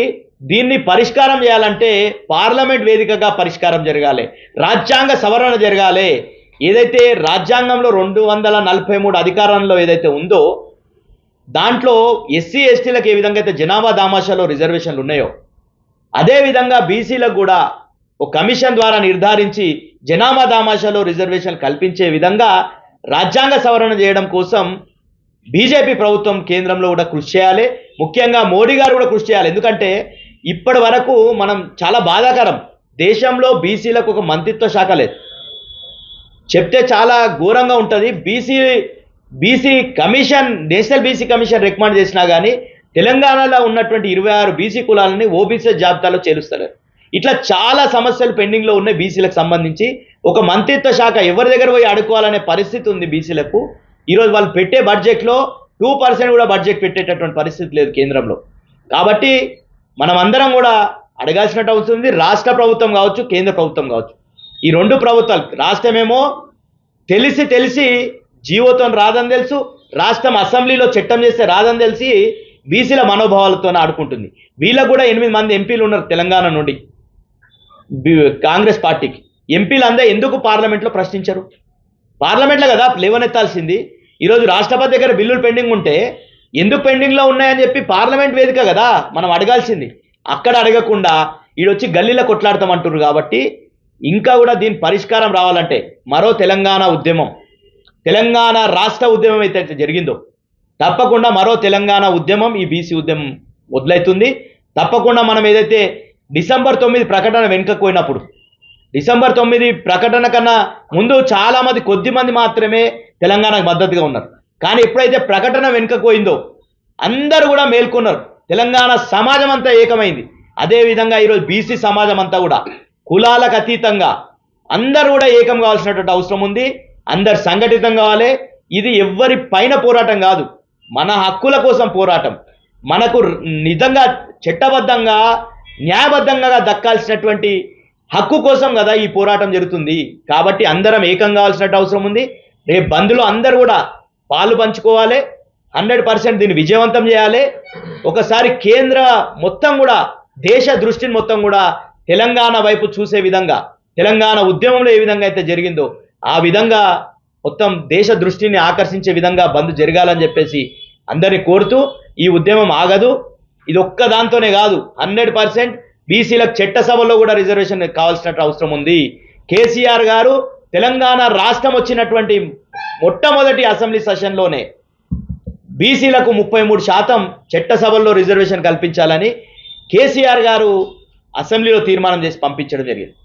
దీన్ని పరిష్కారం చేయాలంటే పార్లమెంట్ వేదికగా పరిష్కారం జరగాలి, రాజ్యాంగ సవరణ జరగాలి. ఏదైతే రాజ్యాంగంలో 243 అధికారంలో ఏదైతే ఉందో దాంట్లో ఎస్సీ ఎస్టీలకు ఏ విధంగా అయితే జనాభా దామాషాలో రిజర్వేషన్లు ఉన్నాయో అదేవిధంగా బీసీలకు కూడా ఒక కమిషన్ ద్వారా నిర్ధారించి జనాభా దామాషాలో రిజర్వేషన్ కల్పించే విధంగా రాజ్యాంగ సవరణ చేయడం కోసం బీజేపీ ప్రభుత్వం కేంద్రంలో కూడా కృషి చేయాలి. ముఖ్యంగా మోడీ గారు కూడా కృషి చేయాలి. ఎందుకంటే ఇప్పటి వరకు మనం చాలా బాధాకరం, దేశంలో బీసీలకు ఒక మంత్రిత్వ శాఖ లేదు, చెప్తే చాలా ఘోరంగా ఉంటుంది. BC commission, national BC commission recommend చేసినా కానీ తెలంగాణలో ఉన్నటువంటి 26 బీసీ కులాలని ఓబీసీ జాబితాలో చేరుస్తారు. ఇట్లా చాలా సమస్యలు పెండింగ్లో ఉన్నాయి బీసీలకు సంబంధించి. ఒక మంత్రిత్వ శాఖ ఎవరి దగ్గర పోయి అడుకోవాలనే పరిస్థితి ఉంది బీసీలకు. ఈరోజు వాళ్ళు పెట్టే బడ్జెట్లో 2% కూడా బడ్జెట్ పెట్టేటటువంటి పరిస్థితి లేదు కేంద్రంలో. కాబట్టి మనం అందరం కూడా అడగాల్సినట్టు అవుతుంది. రాష్ట్ర ప్రభుత్వం కావచ్చు, కేంద్ర ప్రభుత్వం కావచ్చు, ఈ 2 ప్రభుత్వాలు, రాష్ట్రమేమో తెలిసి జీవోతో రాదని తెలుసు, రాష్ట్రం అసెంబ్లీలో చట్టం చేస్తే రాదని తెలిసి బీసీల మనోభావాలతో ఆడుకుంటుంది. వీళ్ళకు కూడా 8 మంది ఎంపీలు ఉన్నారు తెలంగాణ నుండి కాంగ్రెస్ పార్టీకి. ఎంపీలు అందరూ ఎందుకు పార్లమెంట్లో ప్రశ్నించరు? పార్లమెంట్లో కదా లేవనెత్తాల్సింది. ఈరోజు రాష్ట్రపతి దగ్గర బిల్లులు పెండింగ్ ఉంటే ఎందుకు పెండింగ్లో ఉన్నాయని చెప్పి పార్లమెంట్ వేదిక కదా మనం అడగాల్సింది. అక్కడ అడగకుండా ఈడొచ్చి గల్లీలో కొట్లాడతామంటున్నారు. కాబట్టి ఇంకా కూడా దీని పరిష్కారం రావాలంటే మరో తెలంగాణ ఉద్యమం, తెలంగాణ రాష్ట్ర ఉద్యమం అయితే జరిగిందో తప్పకుండా మరో తెలంగాణ ఉద్యమం, ఈ బీసీ ఉద్యమం మొదలవుతుంది. తప్పకుండా మనం ఏదైతే డిసెంబర్ 9 ప్రకటన వెనుకకు పోయినప్పుడు, డిసెంబర్ 9 ప్రకటన కన్నా ముందు చాలామంది, కొద్దిమంది మాత్రమే తెలంగాణకు మద్దతుగా ఉన్నారు. కానీ ఎప్పుడైతే ప్రకటన వెనుకకు పోయిందో అందరూ కూడా మేల్కొన్నారు, తెలంగాణ సమాజం అంతా ఏకమైంది. అదేవిధంగా ఈరోజు బీసీ సమాజం అంతా కూడా కులాలకు అతీతంగా అందరూ కూడా ఏకం కావాల్సినటువంటి అవసరం ఉంది. అందరు సంఘటితం కావాలి. ఇది ఎవ్వరి పైన పోరాటం కాదు, మన హక్కుల కోసం పోరాటం. మనకు నిజంగా చట్టబద్ధంగా న్యాయబద్ధంగా దక్కాల్సినటువంటి హక్కు కోసం కదా ఈ పోరాటం జరుగుతుంది. కాబట్టి అందరం ఏకం కావాల్సినట్టు అవసరం ఉంది. రేపు బంద్లో అందరూ కూడా పాలు పంచుకోవాలి, 100% దీన్ని విజయవంతం చేయాలి. ఒకసారి కేంద్ర మొత్తం కూడా, దేశ దృష్టిని మొత్తం కూడా తెలంగాణ వైపు చూసే విధంగా, తెలంగాణ ఉద్యమంలో ఏ విధంగా అయితే జరిగిందో ఆ విధంగా మొత్తం దేశ దృష్టిని ఆకర్షించే విధంగా బంద్ జరగాలని చెప్పేసి అందరినీ కోరుతూ, ఈ ఉద్యమం ఆగదు. ఇది ఒక్క దాంతోనే కాదు, 100% బీసీలకు చట్టసభలో కూడా రిజర్వేషన్ కావాల్సినట్టు అవసరం ఉంది. కేసీఆర్ గారు తెలంగాణ రాష్ట్రం వచ్చినటువంటి మొట్టమొదటి అసెంబ్లీ సెషన్లోనే బీసీలకు 33% చట్టసభల్లో రిజర్వేషన్ కల్పించాలని కేసీఆర్ గారు అసెంబ్లీలో తీర్మానం చేసి పంపించడం జరిగింది.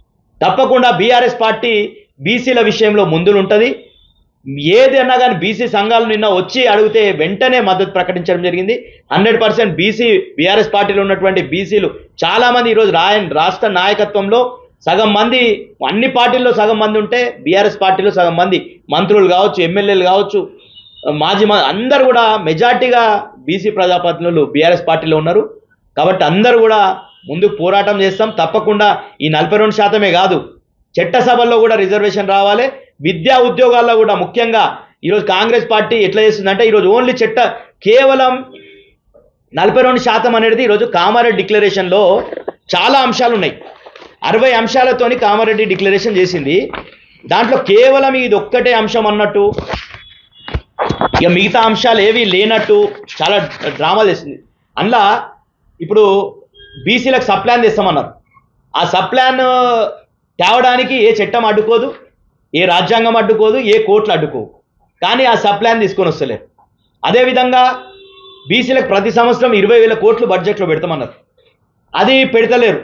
తప్పకుండా బీఆర్ఎస్ పార్టీ బీసీల విషయంలో ముందులుంటుంది. ఏదైనా కానీ బీసీ సంఘాలు నిన్న వచ్చి అడిగితే వెంటనే మద్దతు ప్రకటించడం జరిగింది. 100% బీసీ బీఆర్ఎస్ పార్టీలో ఉన్నటువంటి బీసీలు చాలామంది ఈరోజు రాష్ట్ర నాయకత్వంలో సగం మంది, అన్ని పార్టీల్లో సగం మంది ఉంటే బీఆర్ఎస్ పార్టీలో సగం మంది మంత్రులు కావచ్చు, ఎమ్మెల్యేలు కావచ్చు, మాజీ అందరూ కూడా మెజార్టీగా బీసీ ప్రజాప్రతినిధులు బీఆర్ఎస్ పార్టీలో ఉన్నారు. కాబట్టి అందరూ కూడా ముందుకు పోరాటం చేస్తాం. తప్పకుండా ఈ 42% కాదు, చట్టసభల్లో కూడా రిజర్వేషన్ రావాలి. విద్యా ఉద్యోగాల్లో కూడా ముఖ్యంగా ఈరోజు కాంగ్రెస్ పార్టీ ఎట్లా చేస్తుందంటే ఈరోజు ఓన్లీ కేవలం 42% అనేది ఈరోజు కామారెడ్డి డిక్లరేషన్లో చాలా అంశాలు ఉన్నాయి. 60 అంశాలతోని కామారెడ్డి డిక్లరేషన్ చేసింది. దాంట్లో కేవలం ఇది ఒక్కటే అంశం అన్నట్టు, ఇక మిగతా అంశాలు ఏవి లేనట్టు చాలా డ్రామాలు చేసింది. అందులో ఇప్పుడు బీసీలకు సప్లాన్ తెస్తామన్నారు. ఆ సప్లాన్ తేవడానికి ఏ చట్టం అడ్డుకోదు, ఏ రాజ్యాంగం అడ్డుకోదు, ఏ కోర్టులు అడ్డుకోవు. కానీ ఆ సప్లాన్ తీసుకొని వస్తలేరు. అదేవిధంగా బీసీలకు ప్రతి సంవత్సరం 20,000 కోట్లు బడ్జెట్లో పెడతామన్నారు. అది పెడతలేరు.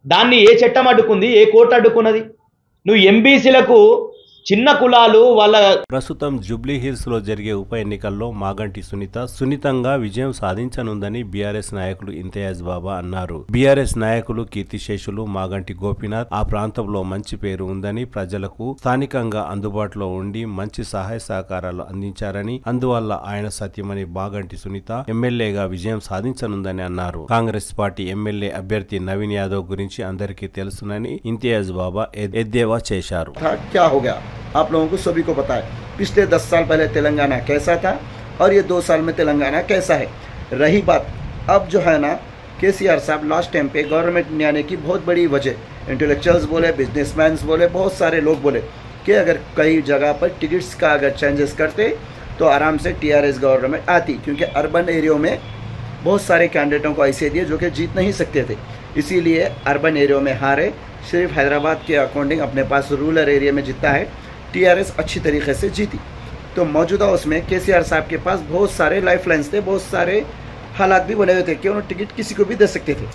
దాన్ని ఏ చట్టం అడ్డుకుంది, ఏ కోర్టు అడ్డుకున్నది? నువ్వు ఎంబీసీలకు చిన్న కులాలు వాళ్ళ ప్రస్తుతం జూబ్లీ హిల్స్ లో జరిగే ఉప ఎన్నికల్లో మాగంటి సునీత సున్నితంగా విజయం సాధించనుందని బీఆర్ఎస్ నాయకులు ఇంతియాజ్ బాబా అన్నారు. బీఆర్ఎస్ నాయకులు కీర్తిశేషులు మాగంటి గోపీనాథ్ ఆ ప్రాంతంలో మంచి పేరు ఉందని, ప్రజలకు స్థానికంగా అందుబాటులో ఉండి మంచి సహాయ సహకారాలు అందించారని, అందువల్ల ఆయన సత్యమని మాగంటి సునీత ఎమ్మెల్యేగా విజయం సాధించనుందని అన్నారు. కాంగ్రెస్ పార్టీ ఎమ్మెల్యే అభ్యర్థి నవీన్ యాదవ్ గురించి అందరికీ తెలుసునని ఇంతియాజ్ బాబా ఎద్దేవా చేశారు. आप लोगों को सभी को पता है पिछले 10 साल पहले तेलंगाना कैसा था और ये 2 साल में तेलंगाना कैसा है। रही बात अब जो है ना, केसीआर साहब लास्ट टाइम पे गवर्नमेंट ने आने की बहुत बड़ी वजह, इंटेलेक्चुअल्स बोले, बिजनेसमैन बोले, बहुत सारे लोग बोले कि अगर कई जगह पर टिकट्स का अगर चेंजेस करते तो आराम से टीआरएस गवर्नमेंट आती, क्योंकि अर्बन एरियो में बहुत सारे कैंडिडेटों को ऐसे दिए जो कि जीत नहीं सकते थे, इसीलिए अर्बन एरियो में हारे। सिर्फ हैदराबाद के अकॉर्डिंग अपने पास रूरल एरिया में जीता है, टीआरएस अच्छी तरीके से जीती। तो मौजूदा उसमें केसीआर साहब के पास बहुत सारे लाइफलाइंस थे, बहुत सारे हालात भी बने हुए थे कि उन्होंने टिकट किसी को भी दे सकते थे।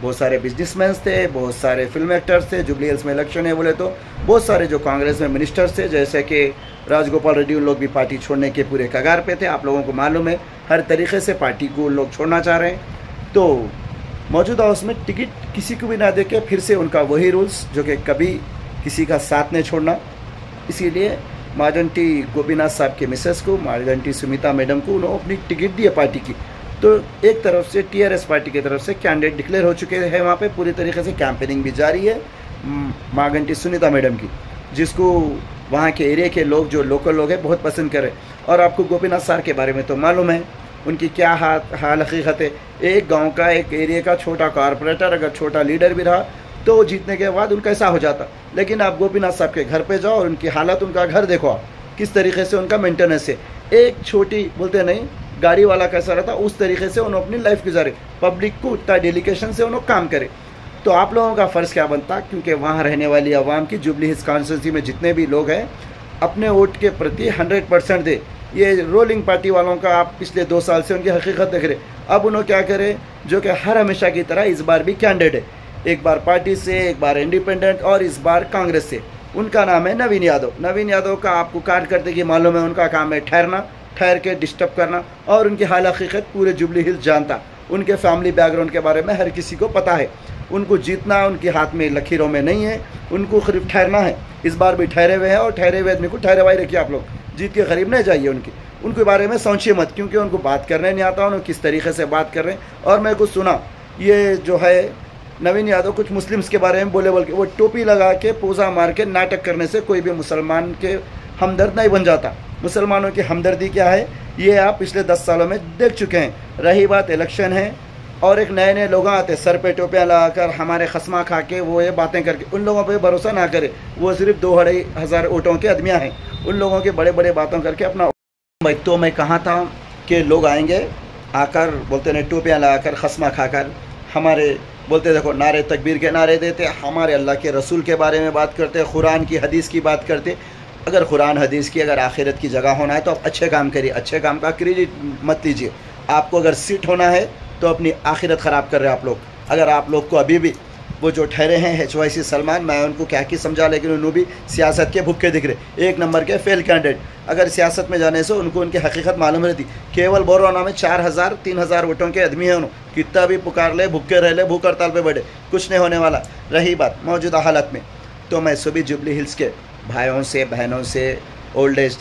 बहुत सारे बिजनेसमैन थे, बहुत सारे फिल्म एक्टर्स थे। जुबली हिल्स में इलेक्शन है बोले तो बहुत सारे जो कांग्रेस में मिनिस्टर्स थे, जैसे कि राजगोपाल रेड्डी, उन लोग भी पार्टी छोड़ने के पूरे कगार पे थे। आप लोगों को मालूम है हर तरीके से पार्टी को लोग छोड़ना चाह रहे हैं। तो मौजूदा उसमें टिकट किसी को भी ना दे के फिर से उनका वही रूल्स जो कि कभी किसी का साथ नहीं छोड़ना, इसीलिए मागंटी गोपीनाथ साहब के मिसेस को, मागंटी सुमिता मैडम को उन्होंने अपनी टिकट दी है पार्टी की। तो एक तरफ से टीआरएस पार्टी की तरफ से कैंडिडेट डिक्लेयर हो चुके हैं, वहाँ पे पूरी तरीके से कैंपेनिंग भी जारी है मागंटी सुनीता मैडम की, जिसको वहाँ के एरिया के लोग, जो लोकल लोग हैं, बहुत पसंद करें। और आपको गोपीनाथ सर के बारे में तो मालूम है उनकी क्या हाल हकीकत है। एक गांव का, एक एरिया का छोटा कॉरपोरेटर अगर छोटा लीडर भी रहा तो जीतने के बाद उनका ऐसा हो जाता। लेकिन आप गोपीनाथ साहब के घर पे जाओ और उनकी हालत, उनका घर देखो आप किस तरीके से उनका मेंटेनेंस है। एक छोटी बोलते नहीं गाड़ी वाला कैसा रहता, उस तरीके से उन्होंने अपनी लाइफ गुजारे, पब्लिक को उतना डेडिकेशन से उन्होंने काम करे। तो आप लोगों का फ़र्ज़ क्या बनता, क्योंकि वहाँ रहने वाली आवाम की, जुबली हिल्स कॉन्स्टिट्यूंसी में जितने भी लोग हैं, अपने वोट के प्रति 100% दे। ये रोलिंग पार्टी वालों का आप पिछले 2 साल से उनकी हकीकत देख रहे। अब उन्होंने क्या करे, जो कि हर हमेशा की तरह इस बार भी कैंडिडेट है, एक बार पार्टी से, एक बार इंडिपेंडेंट और इस बार कांग्रेस से। उनका नाम है नवीन यादव। नवीन यादव का आपको कार्ड करते कि मालूम है, उनका काम है ठहरना, ठहर के डिस्टर्ब करना, और उनकी हाल हकीकत पूरे जुबली हिल्स जानता। उनके फैमिली बैकग्राउंड के बारे में हर किसी को पता है। उनको जीतना उनके हाथ में लकीरों में नहीं है, उनको सिर्फ ठहरना है। इस बार भी ठहरे हुए हैं और ठहरे हुए आदमी को ठहरे हुए रखिए आप लोग, जीत के करीब नहीं जाइए। उनके बारे में सोचिए मत, क्योंकि उनको बात करने नहीं आता, उन्होंने किस तरीके से बात कर रहे हैं। और मैं कुछ सुना, ये जो है नवीन यादव कुछ मुस्लिम्स के बारे में बोले, बोल के वो टोपी लगा के पूजा मार के नाटक करने से कोई भी मुसलमान के हमदर्द नहीं बन जाता। मुसलमानों की हमदर्दी क्या है ये आप पिछले 10 सालों में देख चुके हैं। रही बात इलेक्शन है और एक नए नए लोग आते सर पे टोपियाँ लगाकर हमारे खस्मा खा के वो ये बातें करके, उन लोगों पे भरोसा ना करे। वो सिर्फ 2-2,500 वोटों के आदमियाँ हैं, उन लोगों के बड़े बड़े बातों करके अपना। तो मैं कहा था कि लोग आएंगे आकर बोलते हैं टोपियाँ लगाकर खस्मा खाकर, हमारे बोलते देखो नारे तकबीर के नारे देते, हमारे अल्लाह के रसूल के बारे में बात करते, कुरान की हदीस की बात करते। अगर कुरान हदीस की अगर आखिरत की जगह होना है तो आप अच्छे काम करिए, अच्छे काम का क्रेडिट मत लीजिए। आपको अगर सीट होना है तो अपनी आखिरत ख़राब कर रहे हैं आप लोग। अगर आप लोग को अभी भी वो जो ठहरे हैं HYC सलमान, मैं उनको क्या की समझा, लेकिन उन्होंने भी सियासत के भुक्के दिख रहे, एक नंबर के फेल कैंडिडेट। अगर सियासत में जाने से उनको उनकी हकीकत मालूम रहती। केवल बोरोना में 4000-3000 वोटों के आदमी हैं, उन्होंने कितना भी पुकार ले, भुक्के रह ले, भूख हड़ताल पे बैठे, कुछ नहीं होने वाला। रही बात मौजूदा हालत में, तो मैं सभी जुबली हिल्स के भाइयों से, बहनों से, ओल्ड एज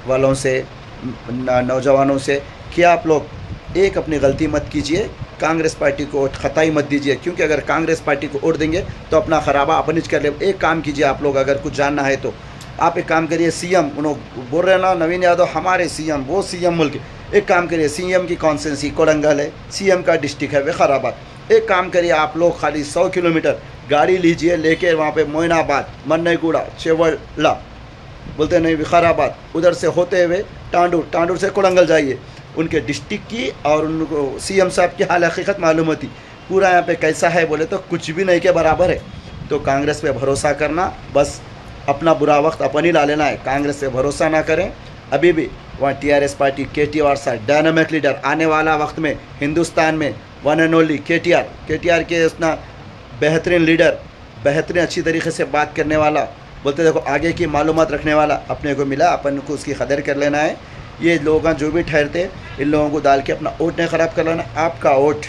वालों से, नौजवानों से कि आप लोग एक अपनी गलती मत कीजिए, कांग्रेस पार्टी को वोट खताई मत दीजिए, क्योंकि अगर कांग्रेस पार्टी को वोट देंगे तो अपना खराबा अपनिज कर ले। एक काम कीजिए आप लोग, अगर कुछ जानना है तो आप एक काम करिए, सीएम उन्होंने बोल रहे ना नवीन यादव हमारे सीएम, वो सीएम मुल्क, एक काम करिए, सीएम की कॉन्स्टिट्यूंसी कोडंगल है, सीएम का डिस्ट्रिक्ट है विकाराबाद। एक काम करिए आप लोग, खाली 100 किलोमीटर गाड़ी लीजिए, लेके वहाँ पे मोइनाबाद, मन्नेगुड़ा, चेवला बोलते नहीं विकाराबाद, उधर से होते हुए टांडूर से कोडंगल जाइए। उनके डिस्ट्रिक्ट की और उनको सीएम साहब की हाल हकीकत मालूम होती। पूरा यहाँ पे कैसा है बोले तो कुछ भी नहीं के बराबर है। तो कांग्रेस पे भरोसा करना, बस अपना बुरा वक्त अपन ही ला लेना है। कांग्रेस पे भरोसा ना करें। अभी भी वहाँ TRS पार्टी KTR साहब डायनामिक लीडर, आने वाला वक्त में हिंदुस्तान में वन एंड ओनली KTR के उतना बेहतरीन लीडर, बेहतरीन अच्छी तरीके से बात करने वाला, बोलते देखो आगे की मालूमात रखने वाला अपने को मिला, अपन को उसकी कदर कर लेना है। ये लोग जो भी ठहरते, इन लोगों को डाल के अपना वोट नहीं ख़राब कर लेना। आपका वोट,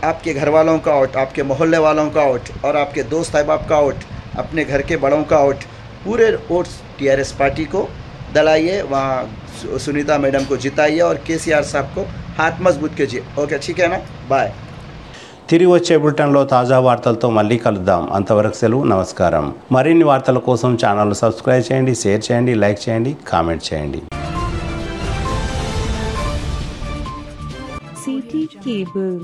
आपके घर वालों का वोट, आपके मोहल्ले वालों का वोट और आपके दोस्त अहबाब का वोट, अपने घर के बड़ों का वोट, पूरे वोट्स TRS पार्टी को दलाइए, वहाँ सुनीता मैडम को जिताइए और KCR साहब को हाथ मजबूत कीजिए। ओके, ठीक है ना, बाय। తిరిగి వచ్చే బులెటిన్లో తాజా వార్తలతో మళ్ళీ కలుద్దాం. అంతవరకు సెలవు, నమస్కారం. మరిన్ని వార్తల కోసం ఛానల్ సబ్స్క్రైబ్ చేయండి, షేర్ చేయండి, లైక్ చేయండి, కామెంట్ చేయండి. CT Cable.